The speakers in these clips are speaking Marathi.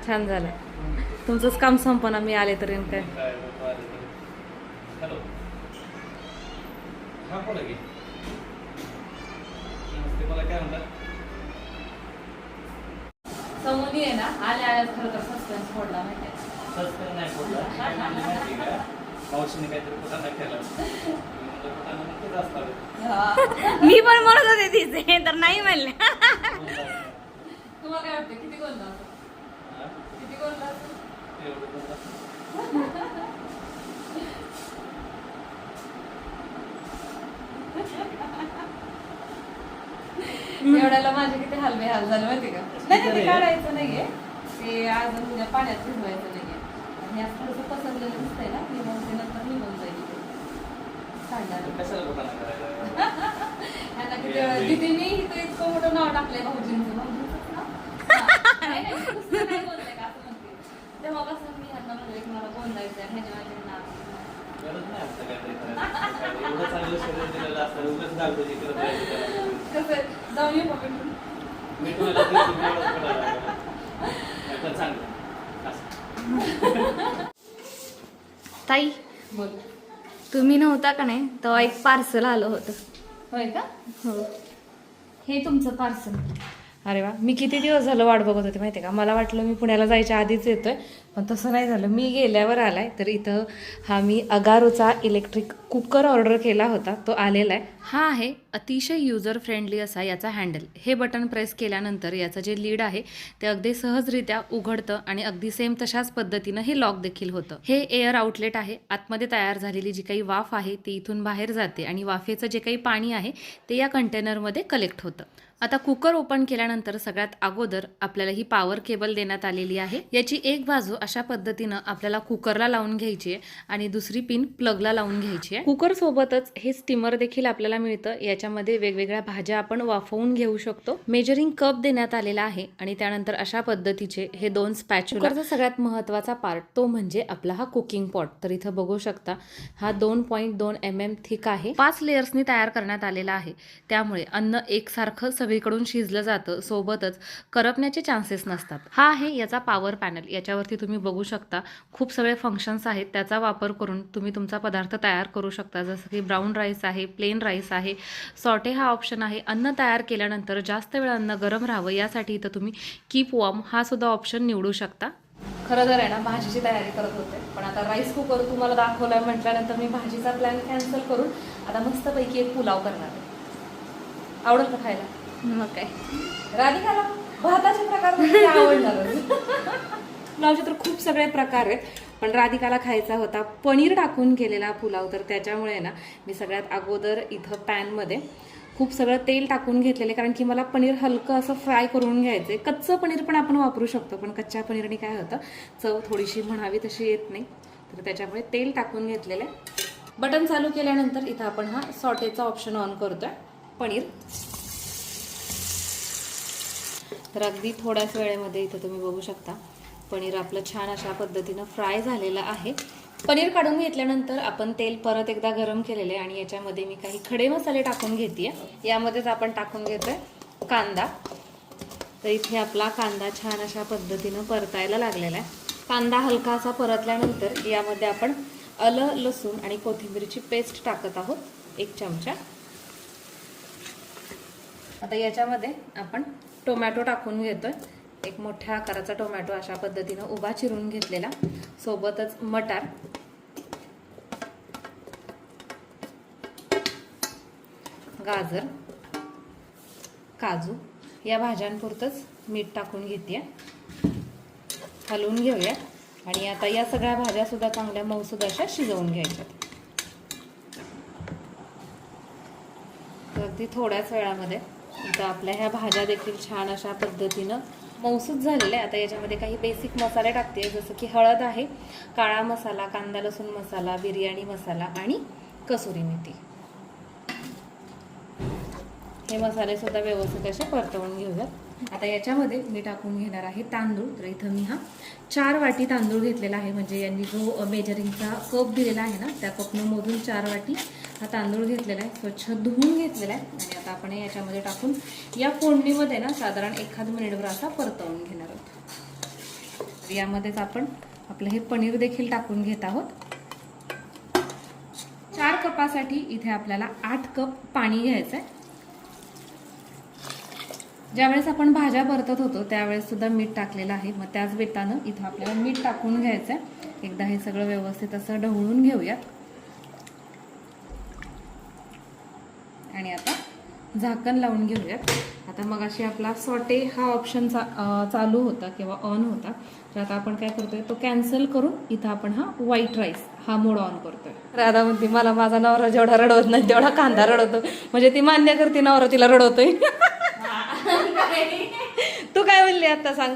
छान झालं. तुमचंच काम संपना मी आले तरी काय. हॅलो हा बोला की मला काय म्हणतात समोनी आहे ना आले आल्यास खरं तर सस्पेन्स फोडला माहिती सस्पेन्स नाही फोडला काय म्हणलं माहिती का मावशीने काहीतरी कुठं केलं मी पण म्हणत होते तिचे तर नाही म्हणले. तुम्हाला काय वाटतं किती गोंधळ किती गोंधळ एवढ्याला माझे किती हालबे हाल झाले माहिती का. नाही ते काढायचं नाहीये ते आज उद्या पाण्यात भिजवायचं नाहीये आणि आज थोडंसं पसरलेलं दिसतंय ना मी मग ते नंतर निघून जाईल ह्यांना किती वेळा दीदीने इथं इतकं मोठं नाव टाकलंय भाऊजींचं भाऊजींचंच नाव नाही दुसरं नाही बोलतंय का असं म्हणते तेव्हापासून मी ह्यांना म्हणले की मला बोलायचं आहे ह्याच्या माझे नाव कसं जाऊन येऊ मग ताई बोल तुम्ही नव्हता का नाही तेव्हा एक पार्सल आलं होतं. होय का हो हे तुमचं पार्सल. अरे वा मी किती दिवस झालं वाट बघत होते माहिती का. मला वाटलं मी पुण्याला जायच्या आधीच येतोय पण तसं नाही झालं. मी गेल्यावर आलाय तर इथं हा मी अगारोचा इलेक्ट्रिक कुकर ऑर्डर केला होता तो आलेला आहे. हा आहे अतिशय युजर फ्रेंडली असा याचा हँडल. हे बटन प्रेस केल्यानंतर याचं जे लीड आहे ते अगदी सहजरित्या उघडतं आणि अगदी सेम तशाच पद्धतीनं हे लॉक देखील होतं. हे एअर आउटलेट आहे. आतमध्ये तयार झालेली जी काही वाफ आहे ती इथून बाहेर जाते आणि वाफेचं जे काही पाणी आहे ते या कंटेनरमध्ये कलेक्ट होतं. आता कुकर ओपन केल्यानंतर सगळ्यात अगोदर आपल्याला ही पॉवर केबल देण्यात आलेली आहे. याची एक बाजू अशा पद्धतीनं आपल्याला कुकरला लावून घ्यायची आहे आणि दुसरी पिन प्लगला लावून घ्यायची आहे. कुकर सोबतच हे स्टीमर देखील आपल्याला मिळतं. याच्यामध्ये वेगवेगळ्या भाज्या आपण वाफवून घेऊ शकतो. मेजरिंग कप देण्यात आलेला आहे आणि त्यानंतर अशा पद्धतीचे हे दोन स्पॅच्युला. कुकरचा सगळ्यात महत्त्वाचा पार्ट तो म्हणजे आपला हा कुकिंग पॉट. तर इथं बघू शकता हा 2.2 mm थिक आहे. 5 लेयर्सनी तयार करण्यात आलेला आहे त्यामुळे अन्न एकसारखं सगळीकडून शिजलं जातं सोबतच करपण्याचे चान्सेस नसतात. हा आहे याचा पॉवर पॅनल. याच्यावरती तुम्ही बघू शकता खूप सगळे फंक्शन्स आहेत त्याचा वापर करून तुम्ही तुमचा पदार्थ तयार करू शकता. जसं की ब्राऊन राईस आहे, प्लेन राईस आहे, सॉटे हा ऑप्शन आहे. अन्न तयार केल्यानंतर जास्त वेळ अन्न गरम राहावं यासाठी इथं तुम्ही कीप वॉर्म हा सुद्धा ऑप्शन निवडू शकता. खरं तर आहे ना भाजीची तयारी करत होते पण आता राईस कुकर तुम्हाला दाखवलाय म्हटल्यानंतर मी भाजीचा प्लॅन कॅन्सल करून आता मस्तपैकी एक पुलाव करणार आहे. आवडत का खायला मग काय राधिकाला भाताचे प्रकार म्हणजे आवडणार. पुलावचे तर खूप सगळे प्रकार आहेत पण राधिकाला खायचा होता पनीर टाकून केलेला पुलाव. तर त्याच्यामुळे ना मी सगळ्यात अगोदर इथं पॅनमध्ये खूप सगळं तेल टाकून घेतलेले कारण की मला पनीर हलकं असं फ्राय करून घ्यायचं आहे. कच्चं पनीर पण आपण वापरू शकतो पण कच्च्या पनीरने काय होतं चव थोडीशी म्हणावी तशी येत नाही. तर त्याच्यामुळे तेल टाकून घेतलेलं आहे. बटन चालू केल्यानंतर इथं आपण हा सॉटेचा ऑप्शन ऑन करतोय. पनीर तर अगदी थोड्याच वेळेमध्ये इथं तुम्ही बघू शकता पनीर आपलं छान अशा पद्धतीनं फ्राय झालेलं आहे. पनीर काढून घेतल्यानंतर आपण तेल परत एकदा गरम केलेले आणि याच्यामध्ये मी काही खडे मसाले टाकून घेते. यामध्येच आपण टाकून घेतोय कांदा. तर इथे आपला कांदा छान अशा पद्धतीनं परतायला लागलेला आहे. कांदा हलका असा परतल्यानंतर यामध्ये आपण आलं, लसूण आणि कोथिंबीरची पेस्ट टाकत आहोत 1 चमचा. आता याच्यामध्ये आपण टोमॅटो टाकून घेतोय. एक मोठ्या आकाराचा टोमॅटो अशा पद्धतीनं उभा चिरून घेतलेला. सोबतच मटार, गाजर, काजू या भाज्यांपुरतंच मीठ टाकून घेते. हलवून घेऊया आणि आता या सगळ्या भाज्या सुद्धा चांगल्या मऊसूद अशा शिजवून घ्यायच्या. अगदी थोड्याच वेळामध्ये इथं आपल्या ह्या भाज्या देखील छान अशा पद्धतीनं मऊसूद झालेल्या आहे. आता याच्यामध्ये काही बेसिक मसाले टाकते जसं की हळद आहे, काळा मसाला, कांदा लसूण मसाला, बिर्याणी मसाला आणि कसुरी मेथी. हे मसाले सुद्धा व्यवस्थित असे परतवून घेऊयात. आता याच्यामध्ये मी टाकून घेणार आहे तांदूळ. तर इथं मी हा 4 वाटी तांदूळ घेतलेला आहे. म्हणजे यांनी जो मेजरिंगचा कप दिलेला आहे ना त्या कपनं मोजून 4 वाटी हा तांदूळ घेतलेला आहे. स्वच्छ धुवून घेतलेला आहे आणि आता आपण याच्यामध्ये टाकून या फोडणीमध्ये ना साधारण 1 मिनिटभर असा परतवून घेणार आहोत. यामध्येच आपण आपलं हे पनीर देखील टाकून घेत आहोत. 4 कपासाठी इथे आपल्याला 8 कप पाणी घ्यायचं आहे. ज्यावेळेस आपण भाज्या परतत होतो त्यावेळेस सुद्धा मीठ टाकलेलं आहे. मग त्याच बेतानं इथं आपल्याला मीठ टाकून घ्यायचं आहे. एकदा हे सगळं व्यवस्थित असं ढवळून घेऊयात. आणि आता झाकण लावून घेऊयात. आता मग अशी आपला सॉटे हा ऑप्शन चालू होता किंवा ऑन होता. तर आता आपण काय करतोय तो कॅन्सल करून इथं आपण हा व्हाईट राईस हा मोड ऑन करतोय. राधा म्हणते मला माझा नवरा जेवढा रडवत नाही तेवढा कांदा रडवतो. म्हणजे ती मान्य करते नवरा तिला रडवतोय. तू काय म्हणली आता सांग.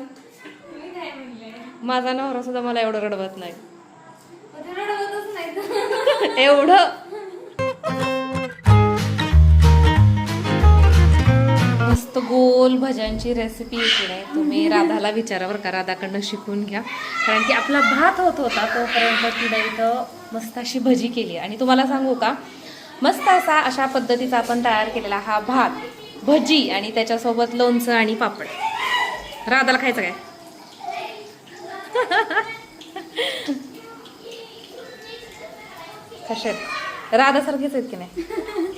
माझा नवरा सुद्धा मला एवढं रडवत नाही. एवढं मस्त गोल भज्यांची रेसिपी येते नाही तुम्ही राधाला विचारा बरं का. राधाकडनं शिकून घ्या. कारण की आपला भात होत होता तोपर्यंत तिला इथं मस्त अशी भजी केली. आणि तुम्हाला सांगू का मस्त अशा पद्धतीचा आपण तयार केलेला हा भात भजी आणि त्याच्यासोबत लोणचं आणि पापड. राधाला खायचं काय. कशात राधासारखेच आहेत की नाही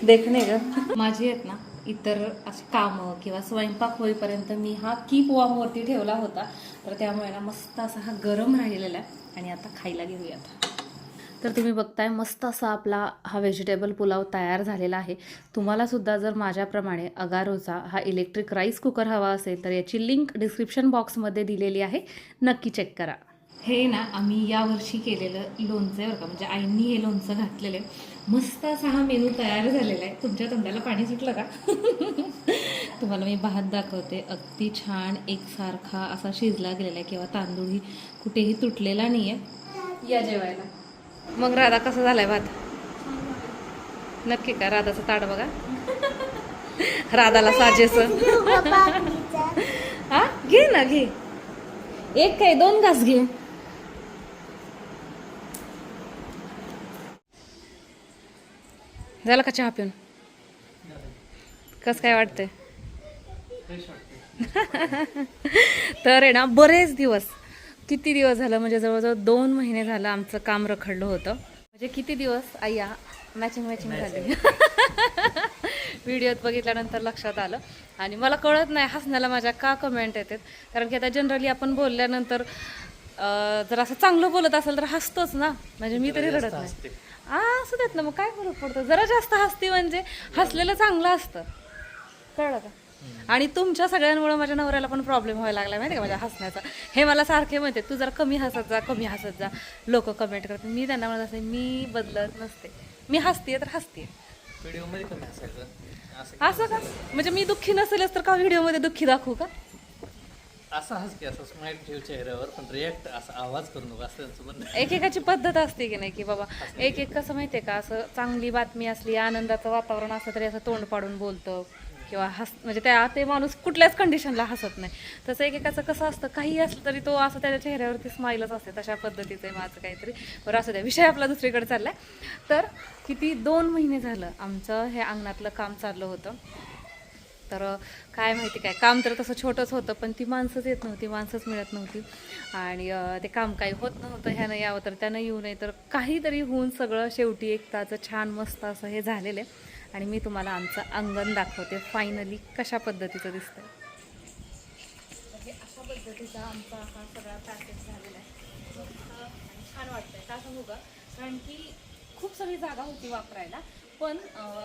देखणे ग. माझी आहेत ना इतर अशी कामं किंवा स्वयंपाक होईपर्यंत मी हा कीप वॉर्मवरती ठेवला होता. तर त्यामुळे ना मस्त असा हा गरम राहिलेला आहे. आणि आता खायला घेऊयात. तर तुम्ही बघताय मस्त असा आपला हा व्हेजिटेबल पुलाव तयार झालेला आहे. तुम्हाला सुद्धा जर माझ्याप्रमाणे अगारोचा हा इलेक्ट्रिक राईस कुकर हवा असेल तर याची लिंक डिस्क्रिप्शन बॉक्समध्ये दिलेली आहे. नक्की चेक करा. हे ना आम्ही यावर्षी केलेलं लोणचं आहे बरं का. म्हणजे आईंनी हे लोणचं घातलेलं आहे. मस्त असा हा मेनू तयार झालेला आहे. तुमच्या तोंडाला पाणी सुटलं का. तुम्हाला मी भात दाखवते. अगदी छान एकसारखा असा शिजला गेलेला आहे किंवा तांदूळही कुठेही तुटलेला नाही आहे. या जेवायला. मग राधा कसा झालाय भात. नक्की का. राधाचं ताट बघा. राधाला साजेस. हा घे ना घे. एक काय 2 घास घे. झालं का चहा पिऊन. कसं काय वाटतंय. तर आहे ना बरेच दिवस किती दिवस झालं म्हणजे जवळजवळ 2 महिने झालं आमचं काम रखडलं होतं. म्हणजे किती दिवस आय्या मॅचिंग झाली. व्हिडिओत बघितल्यानंतर लक्षात आलं. आणि मला कळत नाही हसण्याला माझ्या का कमेंट येतात. कारण की आता जनरली आपण बोलल्यानंतर जर असं चांगलं बोलत असेल तर हसतोच ना. म्हणजे मी तरी रडत नाही. असं देत ना मग काय फरक पडतो. जरा जास्त हसती म्हणजे हसलेलं चांगलं असतं. कळलं का. आणि तुमच्या सगळ्यांमुळे माझ्या नवऱ्याला पण प्रॉब्लेम व्हायला लागला माहिती का माझ्या हसण्याचा. हे मला सारखे म्हणते तू जरा कमी हसत जा लोक कमेंट करते. मी त्यांना म्हणत असते मी बदलत नसते. मी हसते तर हसते. व्हिडिओमध्ये कमी हसायचं असं का. म्हणजे मी दुःखी नसेलच तर का व्हिडिओमध्ये दुःखी दाखवू का. असं हस की असं स्माइल ठेव चेहऱ्यावर पण रिॲक्ट असा आवाज करू नको असं त्यांचं म्हणणं आहे. एकेकाची पद्धत असते की नाही की बाबा एक कसं माहितीये का असं चांगली बातमी असली आनंदाचं वातावरण असलं तरी असं तोंड पाडून बोलतं किंवा म्हणजे ते माणूस कुठल्याच कंडिशनला हसत नाही. तसं एकेकाचं कसं असतं काही असलं तरी तो असं त्याच्या चेहऱ्यावरती स्माईलच असते. तशा पद्धतीचं आहे माझं काहीतरी. बरं असं द्या विषय आपला दुसरीकडे चाललाय. तर किती 2 महिने झालं आमचं हे अंगणातलं काम चाललं होतं. तर काय माहिती काय काम तर तसं छोटंच होतं पण ती माणसंच येत नव्हती. माणसंच मिळत नव्हती. आणि ते काम काही होत नव्हतं. ह्यानं यावं तर त्यानं येऊ नये तर काहीतरी होऊन सगळं शेवटी एक ताचं छान मस्त असं हे झालेलं आहे. आणि मी तुम्हाला आमचं अंगण दाखवते फायनली कशा पद्धतीचं दिसतंय. म्हणजे अशा पद्धतीचा आमचा हा सगळा पॅकेज झालेला आहे. आणि छान वाटतंय का सांगू का. कारण की खूप सगळी जागा होती वापरायला पण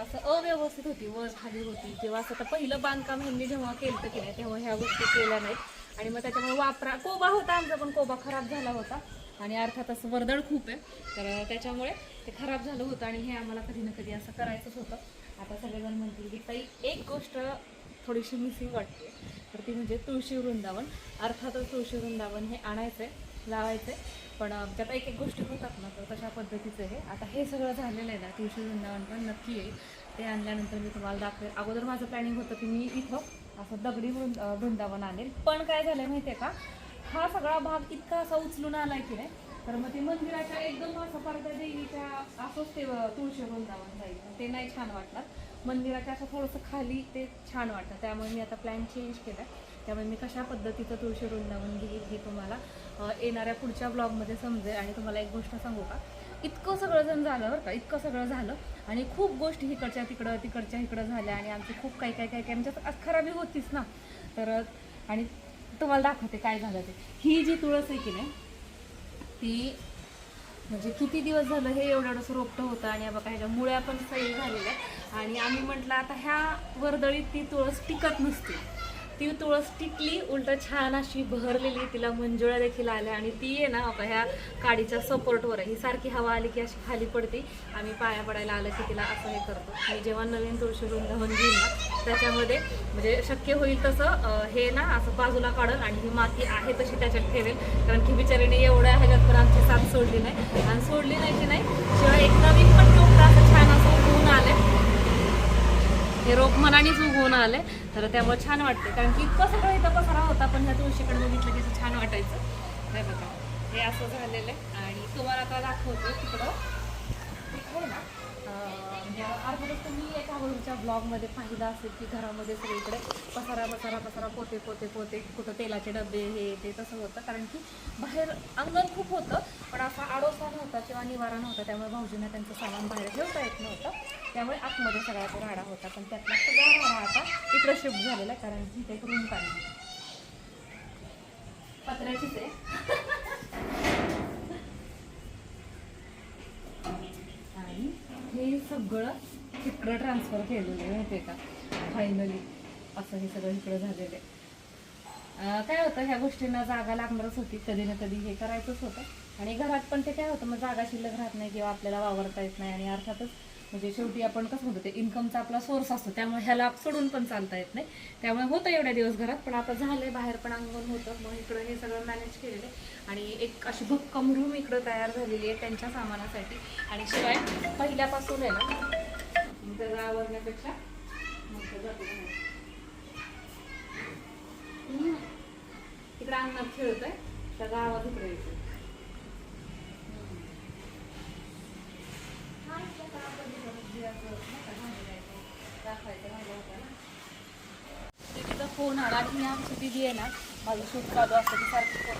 असं अव्यवस्थित होती. वर खाली होती किंवा असं तर पहिलं बांधकाम ह्यांनी जेव्हा केलं की नाही तेव्हा ह्या गोष्टी केल्या नाहीत. आणि मग त्याच्यामुळे कोबा होता आमचा पण कोबा खराब झाला होता. आणि अर्थात असं वर्दळ खूप आहे तर त्याच्यामुळे ते खराब झालं होतं. आणि हे आम्हाला कधी ना कधी असं करायचंच होतं. आता सगळेजण म्हणतील की ताई एक गोष्ट थोडीशी मिसिंग वाटते तर ती म्हणजे तुळशी वृंदावन. अर्थातच तुळशी वृंदावन हे आणायचं आहे लावायचं आहे पण त्यात एक गोष्टी होतात ना तर तशा पद्धतीचं आहे. आता हे सगळं झालेलं आहे ना तुळशी वृंदावन पण नक्की येईल. ते आणल्यानंतर मी तुम्हाला दाखवेल. अगोदर माझं प्लॅनिंग होतं की मी इथं असं दगडी वृंदावन आणेल. पण काय झालं माहिती आहे का हा सगळा भाग इतका असा उचलून आलाय की नाही तर मग ते मंदिराच्या एकदम असं पडद्या देवीच्या असंच ते तुळशी वृंदावन जाईल. ते नाही छान वाटणार. मंदिराच्या असं थोडंसं खाली ते छान वाटतं. त्यामुळे मी आता प्लॅन चेंज केला. त्यामुळे मी कशा पद्धतीचं तुळशी वृंदावन घेईल हे तुम्हाला येणाऱ्या पुढच्या ब्लॉगमध्ये समजेल. आणि तुम्हाला एक गोष्ट सांगू का, इतकं सगळं जण झालं बरं का, इतकं सगळं झालं आणि खूप गोष्टी इकडच्या तिकडं झाल्या आणि आमची खूप काही म्हणजे खराबी होतीच ना. तर आणि तुम्हाला दाखवते काय झालं ते. ही जी तुळस आहे की नाही ती म्हणजे किती दिवस झालं हे एवढंसं रोपटं होतं आणि बघा ह्याच्या मुळ्या पण सैल झालेल्या आणि आम्ही म्हटलं आता ह्या वर्दळीत ती तुळस टिकत नसते. ती तुळस टिकली, उलट छान अशी बहरलेली, तिला मंजुळा देखील आल्या आणि ती आहे ना बघा ह्या काडीच्या सपोर्टवर आहे. ही सारखी हवा आली की अशी खाली पडते. आम्ही पाया पडायला आलं की तिला असं हे करतो. मी जेव्हा नवीन तुळशी वृंदावन घेईन ना त्याच्यामध्ये म्हणजे शक्य होईल तसं हे ना असं बाजूला काढून आणि ही माती आहे तशी त्याच्यात ठेवेल. कारण की बिचारीने एवढ्या ह्याच्यात पण आमची साथ सोडली नाही आणि सोडली नाही की नाही शिवाय एक नवीन पण रोप असं छान असं उगवून आले. हे रोप मनानेच उगवून आले तर त्यामुळे छान वाटते. कारण की इतकं सगळं इथं पसारा होता पण ह्या तुळशीकडे बघितलं की छान वाटायचं. हे बघा हे असं झालेलं आहे आणि तुम्हाला आता दाखवतो तिकडं तिकडे ना म्हणजे अर्थातच तुम्ही एका अगोदरच्या ब्लॉगमध्ये पाहिलं असेल की घरामध्ये सगळीकडे पसारा पोते कुठं तेलाचे डबे हे ते तसं होतं. कारण की बाहेर अंगण खूप होतं पण असा आडोसा नव्हता किंवा निवारा नव्हता. त्यामुळे भाऊजींना त्यांचं सामान बाहेर ठेवता येत नव्हतं. त्यामुळे आतमध्ये सगळा तो राडा होता. पण त्यातला सगळा राडा आता इकडं शिफ्ट झालेला आहे कारण की एक रूम काढली पत्र्याचीच आहे. आणि हे सगळं इकडं ट्रान्सफर केलेलं आहे माहिती आहे का. फायनली असं हे सगळं इकडं झालेलं आहे. काय होतं ह्या गोष्टींना जागा लागणारच होती, कधी ना कधी हे करायचंच होतं. आणि घरात पण ते काय होतं मग जागा शिल्लक राहत नाही किंवा आपल्याला वावरता येत नाही. आणि अर्थातच म्हणजे शेवटी आपण कसं होतं ते इन्कमचा आपला सोर्स असतो त्यामुळे ह्याला सोडून पण चालता येत नाही. त्यामुळे होतं एवढ्या दिवस घरात पण आता झालंय बाहेर पण अंगण होतं मग इकडं हे सगळं मॅनेज केलेलं आहे. आणि एक अशी भक्कम रूम इकडं तयार झालेली आहे त्यांच्या सामानासाठी. आणि शिवाय पहिल्यापासून आहे ना त्याला आवरण्यापेक्षा इकडं अंगणात खेळतोय त्याचा आवाज इकडे येतो. दीदीचा फोन आला आणि आमची दीदी आहे ना माझं शूट चालू असलं की सारखं फोन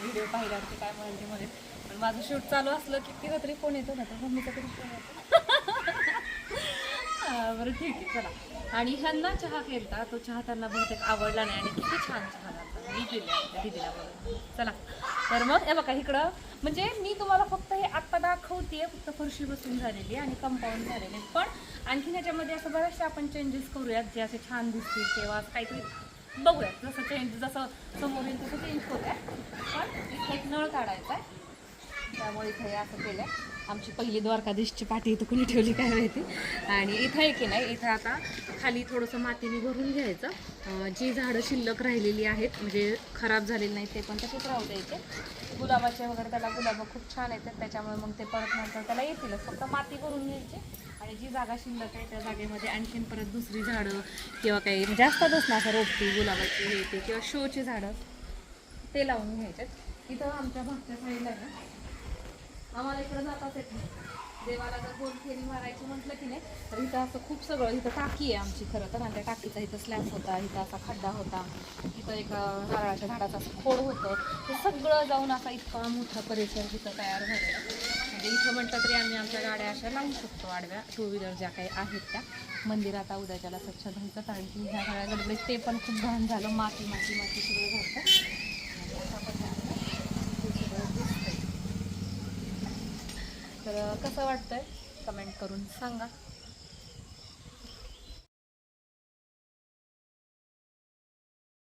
व्हिडिओ पाहिला की काय म्हणते मध्ये पण माझं शूट चालू असलं की तिला तरी फोन येतो ना तर मम्मीचा तरी फोन येतो. बरं ठीक आहे चला. आणि ह्यांना चहा केलता तो चहा त्यांना बहुतेक आवडला नाही आणि किती छान चहा झाला मी पिले आपल्या दीदीला बघून. चला तर मग हे बघा इकडं म्हणजे मी तुम्हाला फक्त हे आत्ता दाखवते फक्त फरशी बसून झालेली आणि कंपाऊंड झालेले पण आणखीन ह्याच्यामध्ये असं बरेचसे आपण चेंजेस करूयात जे असे छान दिसतील किंवा काहीतरी बघूयात जसं जसं समोर येईल तसं चेंज करूयात. पण इथे एक नळ काढायचा आहे त्यामुळे इथे असं केलं आहे. आमची पहिली द्वारकाधीशची पाठी इथं कुणी ठेवली काय माहिती. आणि इथं आहे की नाही इथं आता खाली थोडंसं मातीने भरून घ्यायचं. जी झाडं शिल्लक राहिलेली आहेत म्हणजे खराब झालेली नाही ते पण तसेच राहू द्यायचे. गुलाबाचे वगैरे त्याला गुलाबं खूप छान येतात त्याच्यामुळे मग ते परत नंतर त्याला येतीलच फक्त माती भरून घ्यायची. आणि जी जागा शिल्लक आहे त्या जागेमध्ये आणखीन परत दुसरी झाडं किंवा काही म्हणजे असतातच ना असं रोपटी गुलाबाची हे ते किंवा शोची झाडं ते लावून घ्यायच्यात. इथं आमच्या मागच्या साईडला ना आम्हाला इकडं जाताच येत नाही. देवाला जर गोल फेरी मारायची म्हटलं की नाही तर इथं असं खूप सगळं इथं टाकी आहे आमची खरं तर. आणि त्या टाकीचा इथं स्लॅब होता इथं असा खड्डा होता इथं एक नारळाच्या झाडाचं असं खोड होतं ते सगळं जाऊन असा इतका मोठा परिसर तिथं तयार झालेला. म्हणजे इथं म्हटलं तरी आम्ही आमच्या गाड्या अशा लावू शकतो आडव्या 2 व्हीलर ज्या काही आहेत त्या. मंदिर आता उद्याच्याला स्वच्छ धुवायचं कारण की ह्या सगळ्या गडबडीत ते पण खूप घाण झालं माती सगळं घालतं. आणि अशा पद्धतीनं ते सगळं दिसतंय. तर कसं वाटतंय कमेंट करून सांगा.